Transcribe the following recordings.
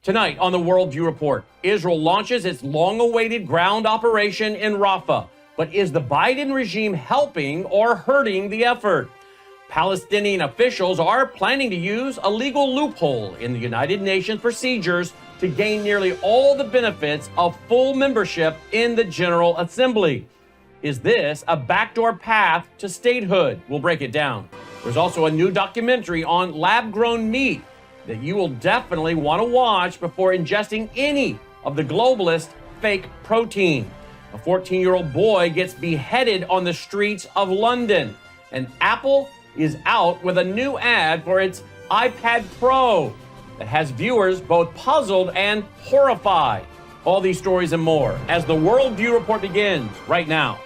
Tonight on the Worldview Report, Israel launches its long-awaited ground operation in Rafah. But is the Biden regime helping or hurting the effort? Palestinian officials are planning to use a legal loophole in the United Nations procedures to gain nearly all the benefits of full membership in the General Assembly. Is this a backdoor path to statehood? We'll break it down. There's also a new documentary on lab-grown meat that you will definitely want to watch before ingesting any of the globalist fake protein. A 14-year-old boy gets beheaded on the streets of London. And Apple is out with a new ad for its iPad Pro that has viewers both puzzled and horrified. All these stories and more as the Worldview Report begins right now.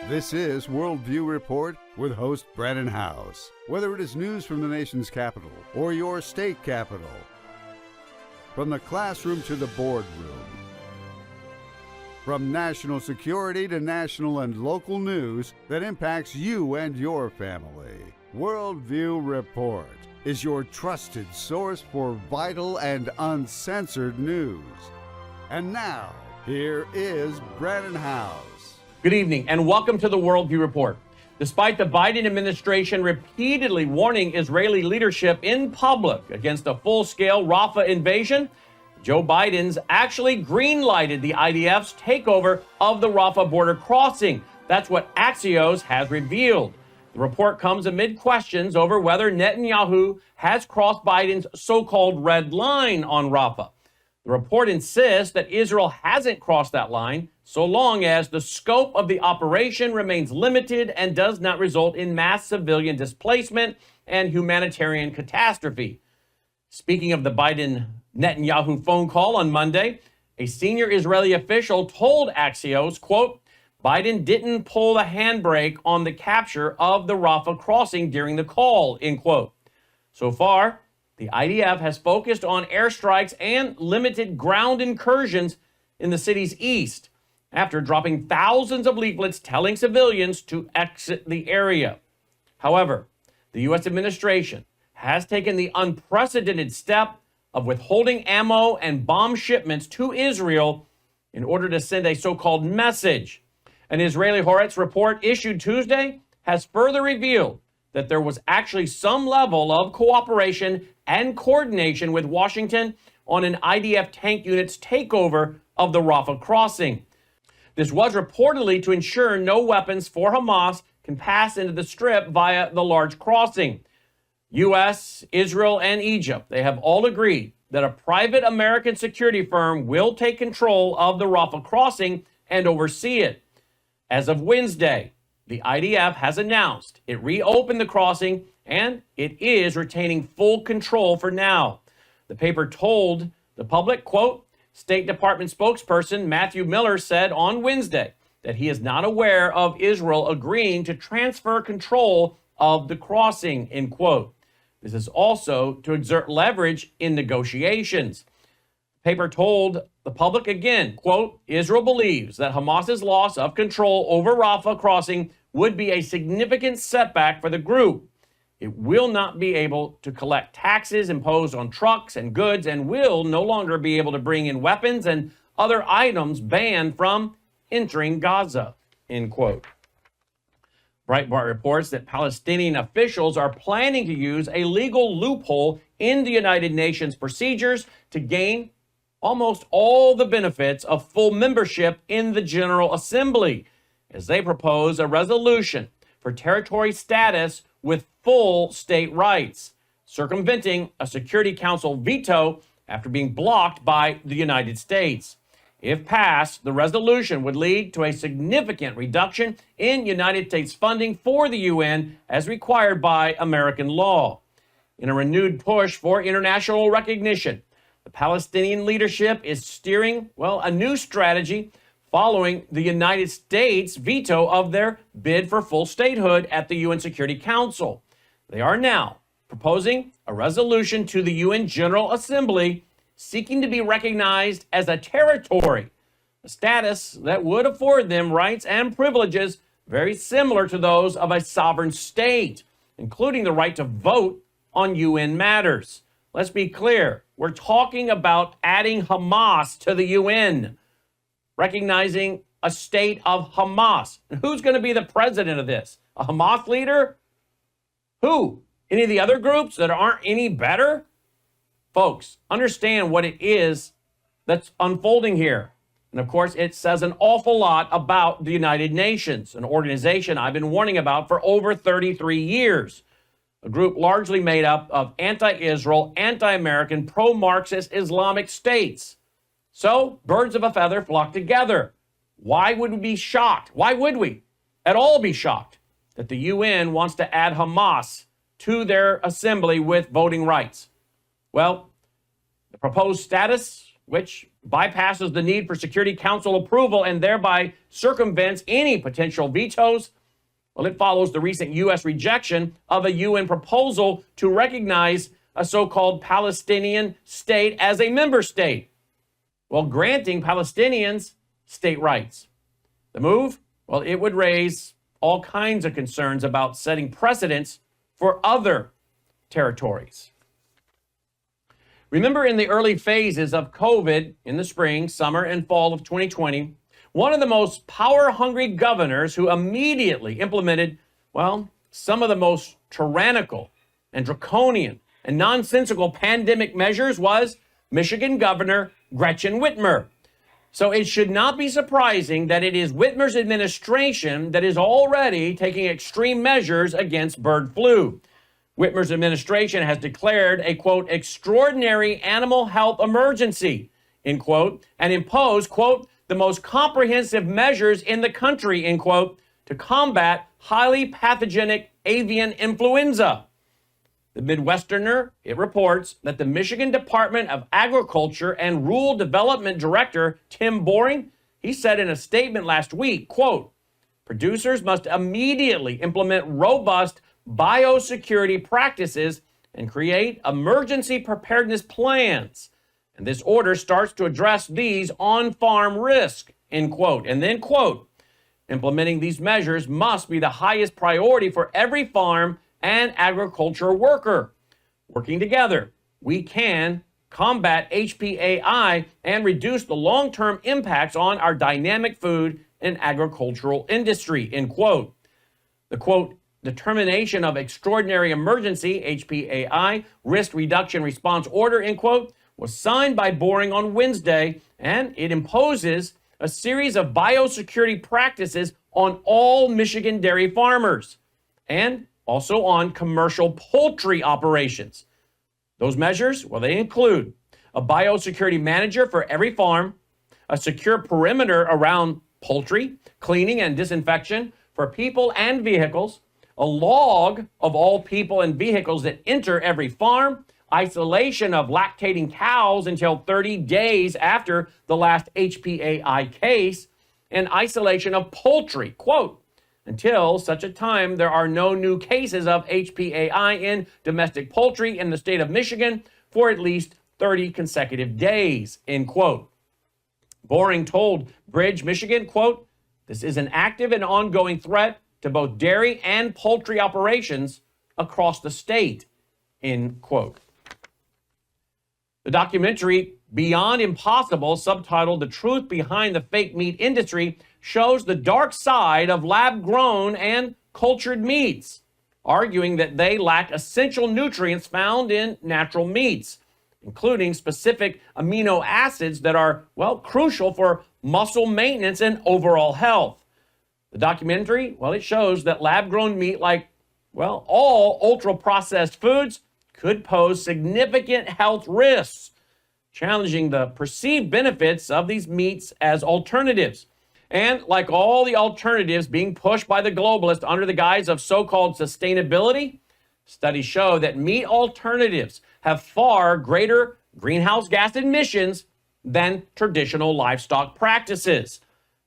This is Worldview Report with host Brannon Howse. Whether it is news from the nation's capital or your state capital, from the classroom to the boardroom, from national security to national and local news that impacts you and your family, Worldview Report is your trusted source for vital and uncensored news. And now, here is Brannon Howse. Good evening and welcome to the Worldview Report. Despite the Biden administration repeatedly warning Israeli leadership in public against a full-scale Rafah invasion, Joe Biden's actually green-lighted the IDF's takeover of the Rafah border crossing. That's what Axios has revealed. The report comes amid questions over whether Netanyahu has crossed Biden's so-called red line on Rafah. The report insists that Israel hasn't crossed that line so long as the scope of the operation remains limited and does not result in mass civilian displacement and humanitarian catastrophe. Speaking of the Biden-Netanyahu phone call on Monday, a senior Israeli official told Axios, quote, Biden didn't pull the handbrake on the capture of the Rafah crossing during the call, end quote. So far, the IDF has focused on airstrikes and limited ground incursions in the city's east after dropping thousands of leaflets telling civilians to exit the area. However, the U.S. administration has taken the unprecedented step of withholding ammo and bomb shipments to Israel in order to send a so-called message. An Israeli Haaretz report issued Tuesday has further revealed that there was actually some level of cooperation and coordination with Washington on an IDF tank unit's takeover of the Rafah crossing. This was reportedly to ensure no weapons for Hamas can pass into the Strip via the large crossing. U.S., Israel, and Egypt, they have all agreed that a private American security firm will take control of the Rafah crossing and oversee it. As of Wednesday, the IDF has announced it reopened the crossing and it is retaining full control for now. The paper told the public, quote, State Department spokesperson Matthew Miller said on Wednesday that he is not aware of Israel agreeing to transfer control of the crossing, end quote. This is also to exert leverage in negotiations. The paper told the public again, quote, Israel believes that Hamas's loss of control over Rafah crossing would be a significant setback for the group. It will not be able to collect taxes imposed on trucks and goods and will no longer be able to bring in weapons and other items banned from entering Gaza, end quote. Breitbart reports that Palestinian officials are planning to use a legal loophole in the United Nations procedures to gain almost all the benefits of full membership in the General Assembly, as they propose a resolution for territory status with full state rights, circumventing a Security Council veto after being blocked by the United States. If passed, the resolution would lead to a significant reduction in United States funding for the UN as required by American law. In a renewed push for international recognition, the Palestinian leadership is steering, a new strategy following the United States' veto of their bid for full statehood at the UN Security Council. They are now proposing a resolution to the UN General Assembly seeking to be recognized as a territory, a status that would afford them rights and privileges very similar to those of a sovereign state, including the right to vote on UN matters. Let's be clear. We're talking about adding Hamas to the UN, recognizing a state of Hamas. And who's going to be the president of this? A Hamas leader? Who? Any of the other groups that aren't any better? Folks, understand what it is that's unfolding here. And of course, it says an awful lot about the United Nations, an organization I've been warning about for over 33 years. A group largely made up of anti-Israel, anti-American, pro-Marxist Islamic states. So, birds of a feather flock together. Why would we be shocked? Why would we at all be shocked that the UN wants to add Hamas to their assembly with voting rights? Well, the proposed status, which bypasses the need for Security Council approval and thereby circumvents any potential vetoes, well, it follows the recent U.S. rejection of a UN proposal to recognize a so-called Palestinian state as a member state, while granting Palestinians state rights. The move, well, it would raise all kinds of concerns about setting precedents for other territories. Remember, in the early phases of COVID in the spring, summer, and fall of 2020, one of the most power-hungry governors who immediately implemented, well, some of the most tyrannical and draconian and nonsensical pandemic measures was Michigan Governor Gretchen Whitmer. So it should not be surprising that it is Whitmer's administration that is already taking extreme measures against bird flu. Whitmer's administration has declared a, quote, extraordinary animal health emergency, end quote, and imposed, quote, the most comprehensive measures in the country, end quote, to combat highly pathogenic avian influenza. The Midwesterner, it reports that the Michigan Department of Agriculture and Rural Development Director, Tim Boring, he said in a statement last week, quote, producers must immediately implement robust biosecurity practices and create emergency preparedness plans. And this order starts to address these on-farm risks, end quote. And then, quote, implementing these measures must be the highest priority for every farm and agriculture worker. Working together, we can combat HPAI and reduce the long-term impacts on our dynamic food and agricultural industry, end quote. The, quote, determination of extraordinary emergency, HPAI, risk reduction response order, end quote, was signed by Boring on Wednesday, and it imposes a series of biosecurity practices on all Michigan dairy farmers and also on commercial poultry operations. Those measures, well, they include a biosecurity manager for every farm, a secure perimeter around poultry, cleaning and disinfection for people and vehicles, a log of all people and vehicles that enter every farm, isolation of lactating cows until 30 days after the last HPAI case, and isolation of poultry, quote, until such a time there are no new cases of HPAI in domestic poultry in the state of Michigan for at least 30 consecutive days, end quote. Boring told Bridge, Michigan, quote, this is an active and ongoing threat to both dairy and poultry operations across the state, end quote. The documentary Beyond Impossible, subtitled The Truth Behind the Fake Meat Industry, shows the dark side of lab-grown and cultured meats, arguing that they lack essential nutrients found in natural meats, including specific amino acids that are, well, crucial for muscle maintenance and overall health. The documentary, well, it shows that lab-grown meat, like, well, all ultra-processed foods, could pose significant health risks, challenging the perceived benefits of these meats as alternatives. And like all the alternatives being pushed by the globalists under the guise of so-called sustainability, studies show that meat alternatives have far greater greenhouse gas emissions than traditional livestock practices.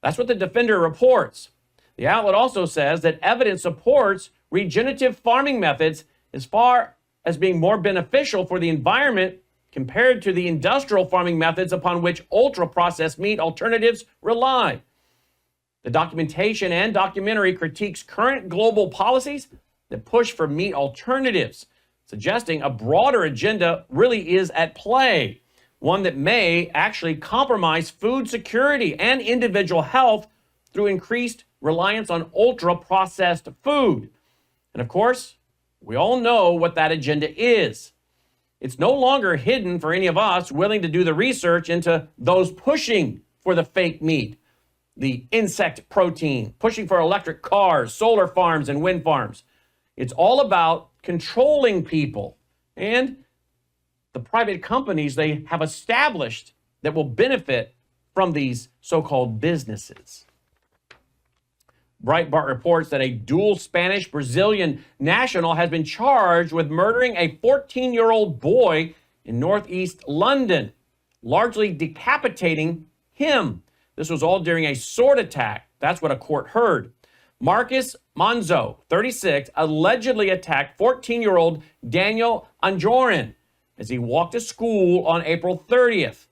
That's what the Defender reports. The outlet also says that evidence supports regenerative farming methods as far as being more beneficial for the environment compared to the industrial farming methods upon which ultra-processed meat alternatives rely. The documentation and documentary critiques current global policies that push for meat alternatives, suggesting a broader agenda really is at play, one that may actually compromise food security and individual health through increased reliance on ultra-processed food. And of course, we all know what that agenda is. It's no longer hidden for any of us willing to do the research into those pushing for the fake meat, the insect protein, pushing for electric cars, solar farms, and wind farms. It's all about controlling people and the private companies they have established that will benefit from these so-called businesses. Breitbart reports that a dual Spanish-Brazilian national has been charged with murdering a 14-year-old boy in northeast London, largely decapitating him. This was all during a sword attack. That's what a court heard. Marcus Manzo, 36, allegedly attacked 14-year-old Daniel Anjorin as he walked to school on April 30th.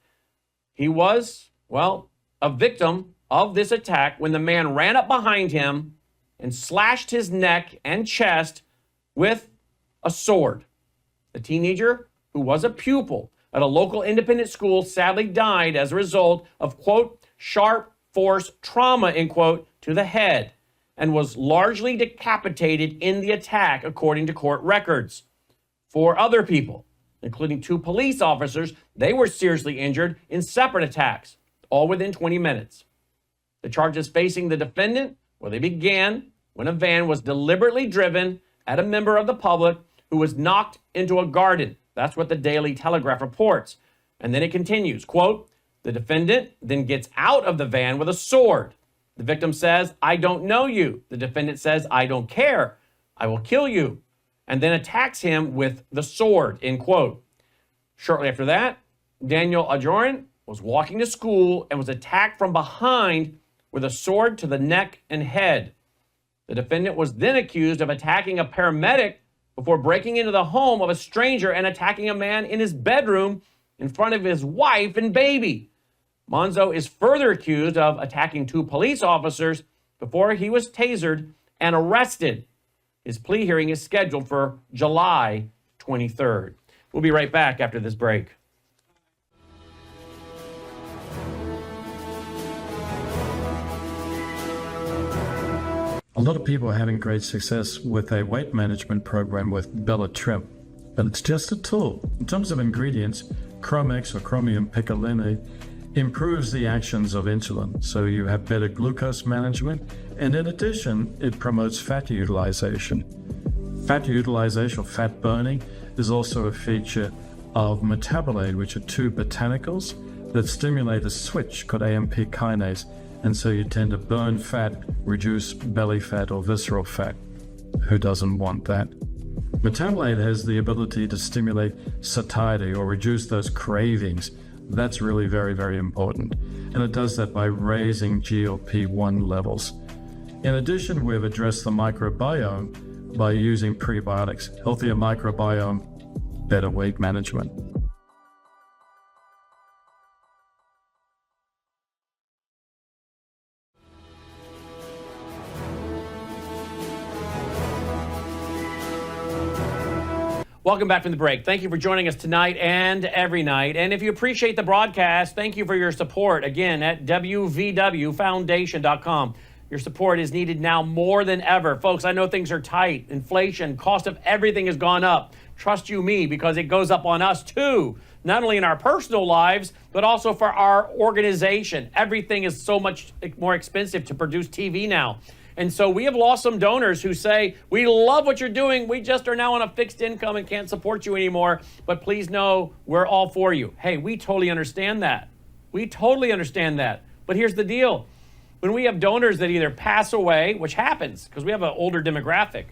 He was, a victim of this attack when the man ran up behind him and slashed his neck and chest with a sword. The teenager, who was a pupil at a local independent school, sadly died as a result of, quote, sharp force trauma, end quote, to the head, and was largely decapitated in the attack, according to court records. 4 other people, including 2 police officers, they were seriously injured in separate attacks, all within 20 minutes. The charges facing the defendant, they began when a van was deliberately driven at a member of the public who was knocked into a garden. That's what the Daily Telegraph reports. And then it continues, quote, the defendant then gets out of the van with a sword. The victim says, I don't know you. The defendant says, I don't care. I will kill you. And then attacks him with the sword, end quote. Shortly after that, Daniel Anjorin was walking to school and was attacked from behind with a sword to the neck and head. The defendant was then accused of attacking a paramedic before breaking into the home of a stranger and attacking a man in his bedroom in front of his wife and baby. Manzo is further accused of attacking 2 police officers before he was tasered and arrested. His plea hearing is scheduled for July 23rd. We'll be right back after this break. A lot of people are having great success with a weight management program with Bella Trim, but it's just a tool. In terms of ingredients, Chromex or chromium picolinate improves the actions of insulin, so you have better glucose management, and in addition, it promotes fat utilization. Fat utilization or fat burning is also a feature of metabolite, which are 2 botanicals that stimulate a switch called AMP kinase. And so you tend to burn fat, reduce belly fat or visceral fat. Who doesn't want that? Metabolite has the ability to stimulate satiety or reduce those cravings. That's really very, very important. And it does that by raising GLP-1 levels. In addition, we've addressed the microbiome by using prebiotics. Healthier microbiome, better weight management. Welcome back from the break. Thank you for joining us tonight and every night. And if you appreciate the broadcast, thank you for your support. Again, at WVWFoundation.com. Your support is needed now more than ever. Folks, I know things are tight. Inflation, cost of everything has gone up. Trust you me, because it goes up on us too. Not only in our personal lives, but also for our organization. Everything is so much more expensive to produce TV now. And so we have lost some donors who say, we love what you're doing. We just are now on a fixed income and can't support you anymore. But please know we're all for you. Hey, we totally understand that. We totally understand that. But here's the deal. When we have donors that either pass away, which happens because we have an older demographic,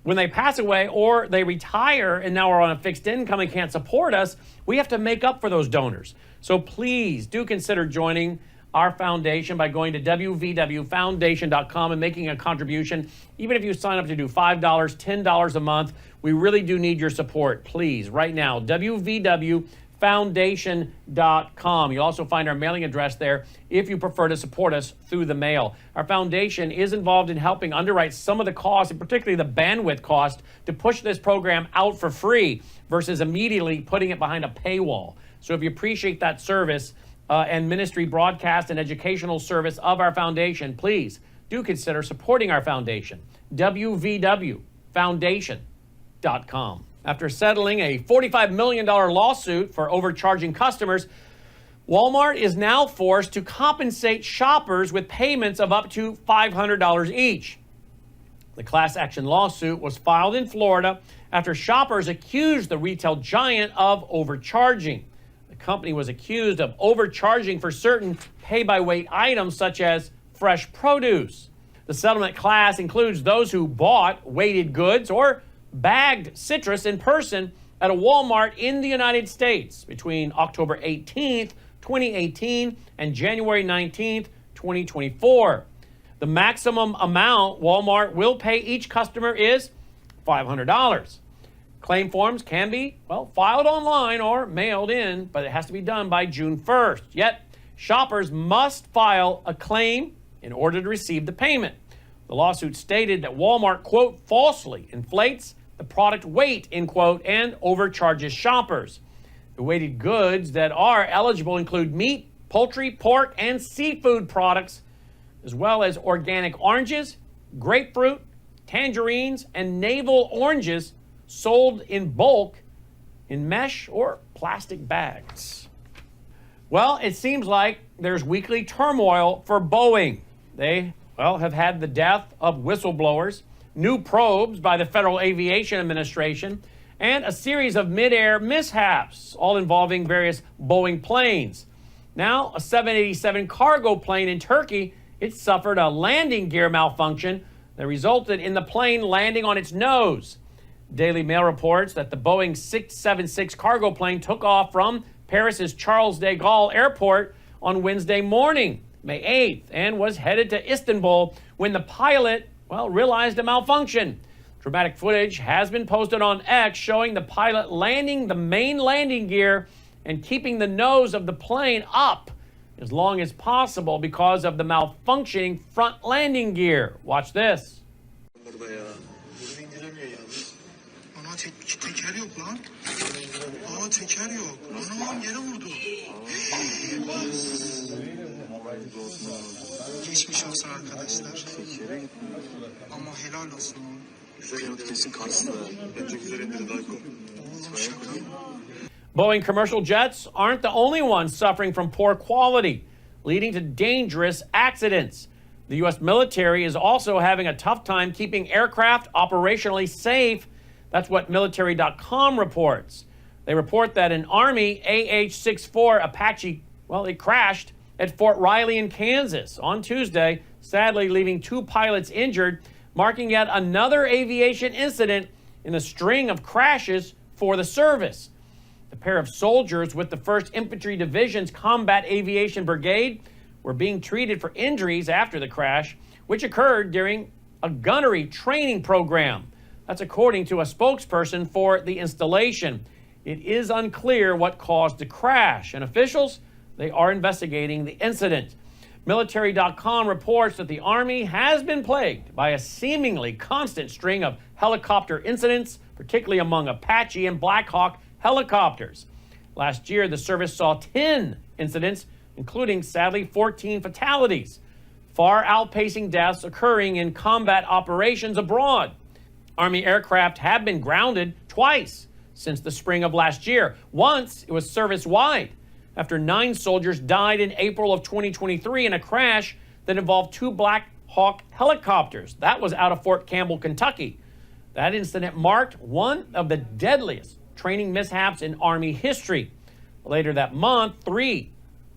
when they pass away or they retire and now are on a fixed income and can't support us, we have to make up for those donors. So please do consider joining our foundation by going to WVWFoundation.com and making a contribution. Even if you sign up to do $5, $10 a month, we really do need your support. Please, right now, WVWFoundation.com. foundation.com. You'll also find our mailing address there if you prefer to support us through the mail. Our foundation is involved in helping underwrite some of the costs, and particularly the bandwidth cost, to push this program out for free versus immediately putting it behind a paywall. So if you appreciate that service and ministry broadcast and educational service of our foundation, please do consider supporting our foundation. WVWFoundation.com. After settling a $45 million lawsuit for overcharging customers, Walmart is now forced to compensate shoppers with payments of up to $500 each. The class action lawsuit was filed in Florida after shoppers accused the retail giant of overcharging. The company was accused of overcharging for certain pay-by-weight items such as fresh produce. The settlement class includes those who bought weighted goods or bagged citrus in person at a Walmart in the United States between October 18th, 2018 and January 19th, 2024. The maximum amount Walmart will pay each customer is $500. Claim forms can be, filed online or mailed in, but it has to be done by June 1st. Yet, shoppers must file a claim in order to receive the payment. The lawsuit stated that Walmart, quote, falsely inflates the product weight, end quote, and overcharges shoppers. The weighted goods that are eligible include meat, poultry, pork, and seafood products, as well as organic oranges, grapefruit, tangerines, and navel oranges sold in bulk in mesh or plastic bags. Well, it seems like there's weekly turmoil for Boeing. They, have had the death of whistleblowers, new probes by the Federal Aviation Administration, and a series of mid-air mishaps, all involving various Boeing planes. Now, a 787 cargo plane in Turkey, it suffered a landing gear malfunction that resulted in the plane landing on its nose. Daily Mail reports that the Boeing 676 cargo plane took off from Paris's Charles de Gaulle Airport on Wednesday morning, May 8th, and was headed to Istanbul when the pilot, realized a malfunction. Dramatic footage has been posted on X showing the pilot landing the main landing gear and keeping the nose of the plane up as long as possible because of the malfunctioning front landing gear. Watch this. Geçmiş olsun arkadaşlar. Ama helal olsun. Güzel yanıt kesin karşısında. Bence güzel indirdi Ayko. Oğlum şaka mı? Boeing commercial jets aren't the only ones suffering from poor quality, leading to dangerous accidents. The U.S. military is also having a tough time keeping aircraft operationally safe. That's what military.com reports. They report that an Army AH-64 Apache, it crashed at Fort Riley in Kansas on Tuesday, sadly leaving 2 pilots injured, marking yet another aviation incident in a string of crashes for the service. The pair of soldiers with the 1st Infantry Division's Combat Aviation Brigade were being treated for injuries after the crash, which occurred during a gunnery training program. That's according to a spokesperson for the installation. It is unclear what caused the crash, and officials, they are investigating the incident. Military.com reports that the Army has been plagued by a seemingly constant string of helicopter incidents, particularly among Apache and Black Hawk helicopters. Last year, the service saw 10 incidents, including, sadly, 14 fatalities, far outpacing deaths occurring in combat operations abroad. Army aircraft have been grounded twice since the spring of last year. Once, it was service-wide, after 9 soldiers died in April of 2023 in a crash that involved 2 Black Hawk helicopters. That was out of Fort Campbell, Kentucky. That incident marked one of the deadliest training mishaps in Army history. Later that month, 3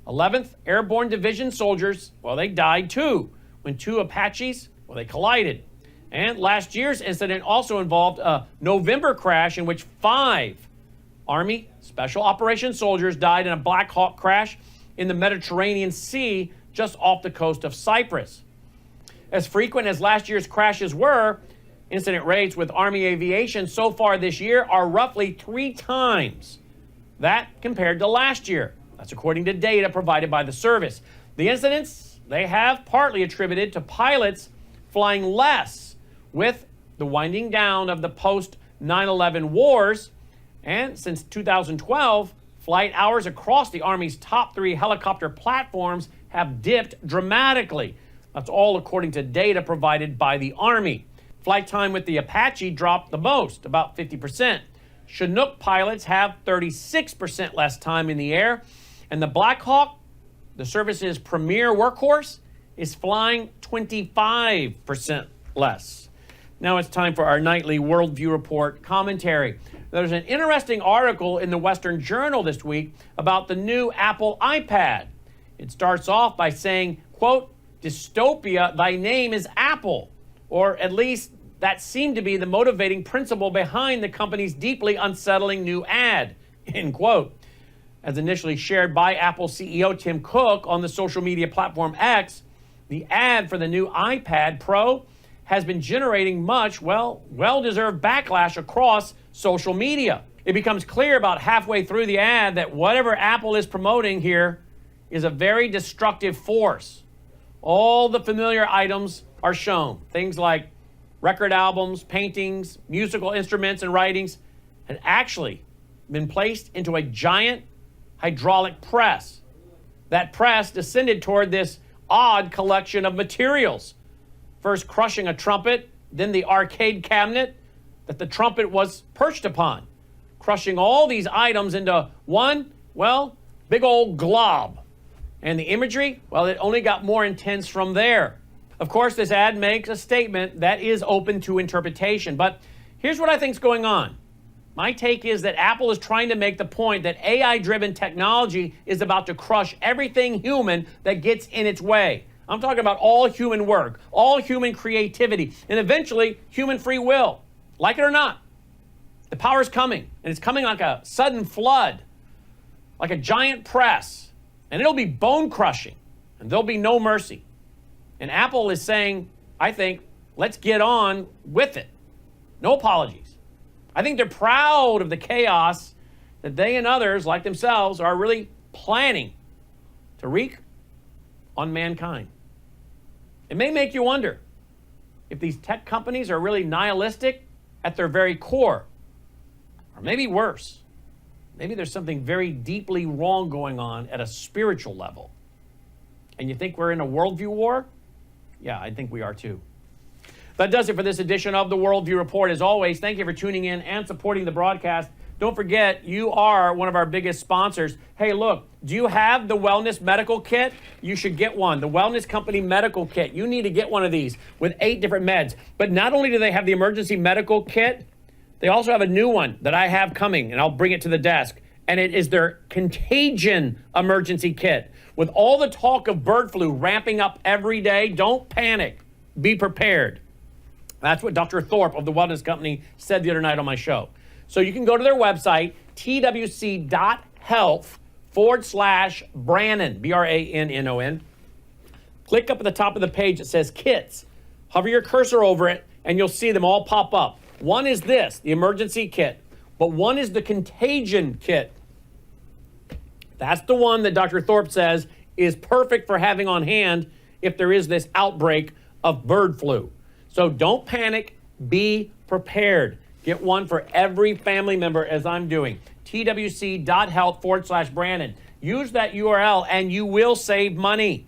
11th Airborne Division soldiers, they died too, when 2 Apaches, they collided. And last year's incident also involved a November crash in which 5 Army Special Operations soldiers died in a Black Hawk crash in the Mediterranean Sea just off the coast of Cyprus. As frequent as last year's crashes were, incident rates with Army aviation so far this year are roughly 3 times That compared to last year. That's according to data provided by the service. The incidents, they have partly attributed to pilots flying less with the winding down of the post-9/11 wars. And since 2012, flight hours across the Army's top 3 helicopter platforms have dipped dramatically. That's all according to data provided by the Army. Flight time with the Apache dropped the most, about 50%. Chinook pilots have 36% less time in the air. And the Black Hawk, the service's premier workhorse, is flying 25% less. Now it's time for our nightly Worldview Report commentary. There's an interesting article in the Western Journal this week about the new Apple iPad. It starts off by saying, quote, "Dystopia, thy name is Apple," or at least that seemed to be the motivating principle behind the company's deeply unsettling new ad, end quote. As initially shared by Apple CEO Tim Cook on the social media platform X, the ad for the new iPad Pro has been generating much, well-deserved backlash across social media. It becomes clear about halfway through the ad that whatever Apple is promoting here is a very destructive force. All the familiar items are shown. Things like record albums, paintings, musical instruments, and writings had actually been placed into a giant hydraulic press. That press descended toward this odd collection of materials, first crushing a trumpet, then the arcade cabinet that the trumpet was perched upon, crushing all these items into one, big old glob. And the imagery, it only got more intense from there. Of course, this ad makes a statement that is open to interpretation, but here's what I think is going on. My take is that Apple is trying to make the point that AI-driven technology is about to crush everything human that gets in its way. I'm talking about all human work, all human creativity, and eventually human free will. Like it or not, the power is coming, and it's coming like a sudden flood, like a giant press, and it'll be bone-crushing, and there'll be no mercy. And Apple is saying, I think, let's get on with it. No apologies. I think they're proud of the chaos that they and others like themselves are really planning to wreak on mankind. It may make you wonder if these tech companies are really nihilistic at their very core, or maybe worse. Maybe there's something very deeply wrong going on at a spiritual level. And you think we're in a worldview war? Yeah, I think we are too. That does it for this edition of the Worldview Report. As always, thank you for tuning in and supporting the broadcast. Don't forget, you are one of our biggest sponsors. Hey, look, do you have the Wellness Medical Kit? You should get one. The Wellness Company Medical Kit. You need to get one of these with 8 different meds. But not only do they have the Emergency Medical Kit, they also have a new one that I have coming, and I'll bring it to the desk. And it is their Contagion Emergency Kit. With all the talk of bird flu ramping up every day, don't panic. Be prepared. That's what Dr. Thorpe of the Wellness Company said the other night on my show. So you can go to their website, twc.health/Brannon, Brannon. Click up at the top of the page that says kits. Hover your cursor over it, and you'll see them all pop up. One is this, the emergency kit, but one is the contagion kit. That's the one that Dr. Thorpe says is perfect for having on hand if there is this outbreak of bird flu. So don't panic, be prepared. Get one for every family member as I'm doing. twc.health/Brannon. Use that URL and you will save money.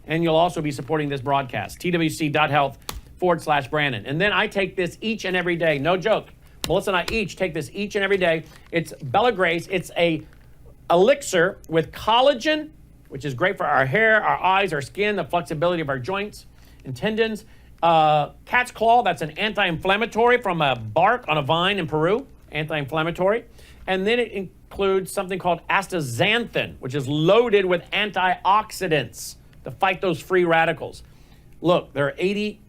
And you'll also be supporting this broadcast. twc.health/Brannon. And then I take this each and every day. No joke. Melissa and I each take this each and every day. It's Bella Grace. It's a elixir with collagen, which is great for our hair, our eyes, our skin, the flexibility of our joints and tendons. Cat's claw, that's an anti-inflammatory from a bark on a vine in Peru, anti-inflammatory. And then it includes something called astaxanthin, which is loaded with antioxidants to fight those free radicals. Look, there are 80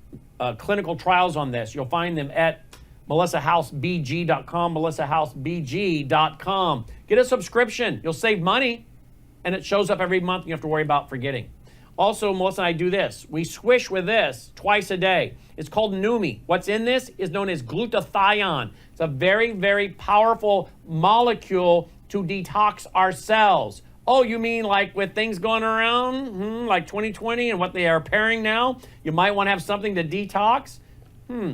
clinical trials on this. You'll find them at melissahousebg.com, melissahousebg.com. Get a subscription. You'll save money, and it shows up every month. You don't have to worry about forgetting. Also, Melissa and I do this. We swish with this twice a day. It's called Numi. What's in this is known as glutathione. It's a very, very powerful molecule to detox our cells. Oh, you mean like with things going around, like 2020 and what they are pairing now, you might want to have something to detox?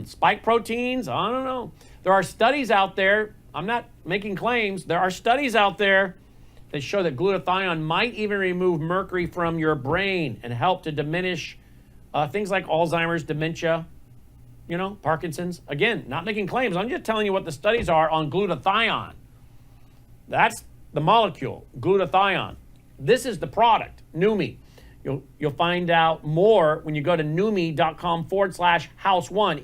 Spike proteins? I don't know. There are studies out there. I'm not making claims. There are studies out there that show that glutathione might even remove mercury from your brain and help to diminish things like Alzheimer's, dementia, Parkinson's. Again, not making claims. I'm just telling you what the studies are on glutathione. That's the molecule, glutathione. This is the product, Numi. You'll find out more when you go to Neumi.com/House1,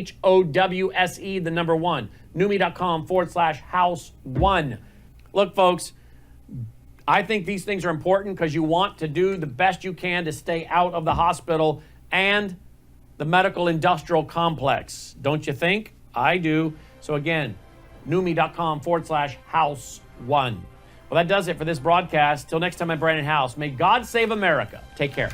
Neumi.com/HOWSE, the number one. Neumi.com/House1. Look, folks, I think these things are important because you want to do the best you can to stay out of the hospital and the medical industrial complex. Don't you think? I do. So again, Neumi.com/House1. Well, that does it for this broadcast. Till next time, I'm Brannon Howse. May God save America. Take care.